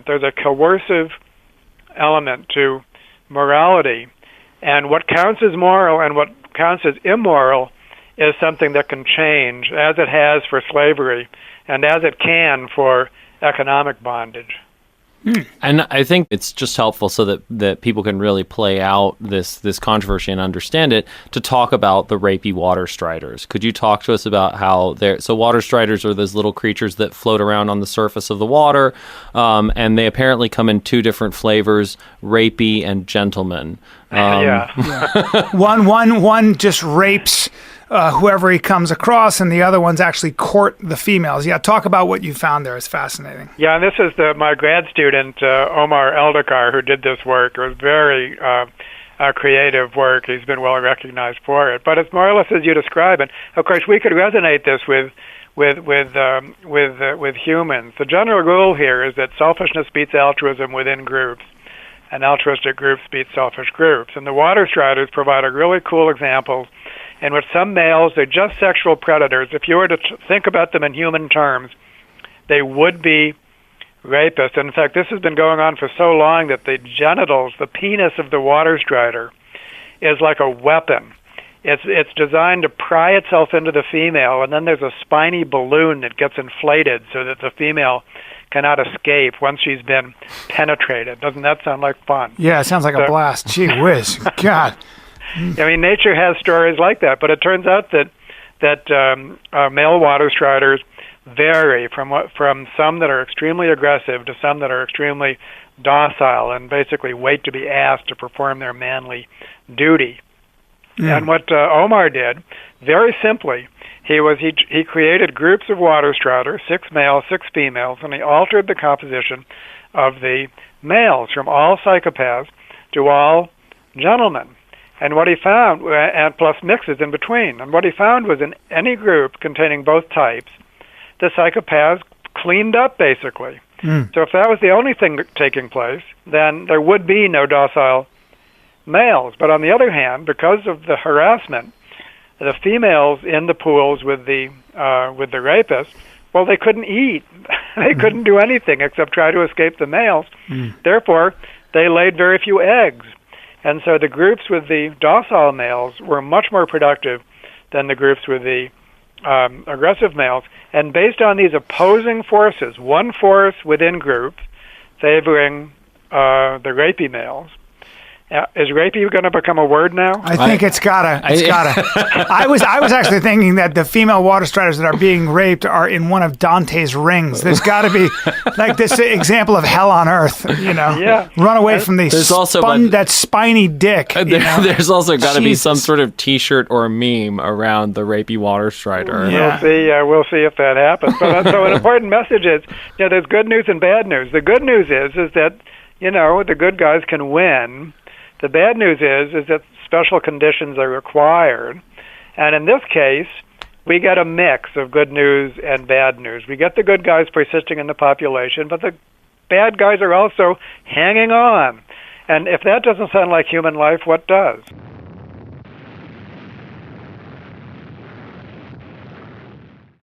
there's a coercive element to morality, and what counts as moral and what counts as immoral is something that can change, as it has for slavery and as it can for economic bondage. And I think it's just helpful so that people can really play out this controversy and understand it, to talk about the rapey water striders. Could you talk to us about how so water striders are those little creatures that float around on the surface of the water, and they apparently come in two different flavors, rapey and gentleman. One just rapes whoever he comes across, and the other ones actually court the females. Yeah, talk about what you found there. It's fascinating. Yeah, and this is my grad student, Omar Eldakar, who did this work. It was very creative work. He's been well recognized for it. But it's more or less as you describe it. Of course, we could resonate this with humans. The general rule here is that selfishness beats altruism within groups, and altruistic groups beat selfish groups. And the water striders provide a really cool example in which some males, they're just sexual predators. If you were to think about them in human terms, they would be rapists. And in fact, this has been going on for so long that the genitals, the penis of the water strider, is like a weapon. It's designed to pry itself into the female, and then there's a spiny balloon that gets inflated so that the female cannot escape once she's been penetrated. Doesn't that sound like fun? Yeah, it sounds like a blast. Gee whiz. God. I mean, nature has stories like that, but it turns out that male water striders vary from some that are extremely aggressive to some that are extremely docile and basically wait to be asked to perform their manly duty. And what Omar did, very simply, he created groups of water striders, 6 males, 6 females, and he altered the composition of the males from all psychopaths to all gentlemen. And what he found, and plus mixes in between, and what he found was in any group containing both types, the psychopaths cleaned up, basically. So if that was the only thing taking place, then there would be no docile males. But on the other hand, because of the harassment, the females in the pools with the rapists, well, they couldn't eat. They couldn't do anything except try to escape the males. Therefore, they laid very few eggs. And so the groups with the docile males were much more productive than the groups with the aggressive males. And based on these opposing forces, one force within groups favoring the rapey males, is rapey going to become a word now? I think it's gotta. I was actually thinking that the female water striders that are being raped are in one of Dante's rings. There's got to be like this example of hell on earth. Yeah. Run away from that spiny dick. There's also got to be some sort of T-shirt or meme around the rapey water strider. Yeah. We'll see if that happens. But so an important message is, there's good news and bad news. The good news is that the good guys can win. The bad news is that special conditions are required. And in this case, we get a mix of good news and bad news. We get the good guys persisting in the population, but the bad guys are also hanging on. And if that doesn't sound like human life, what does?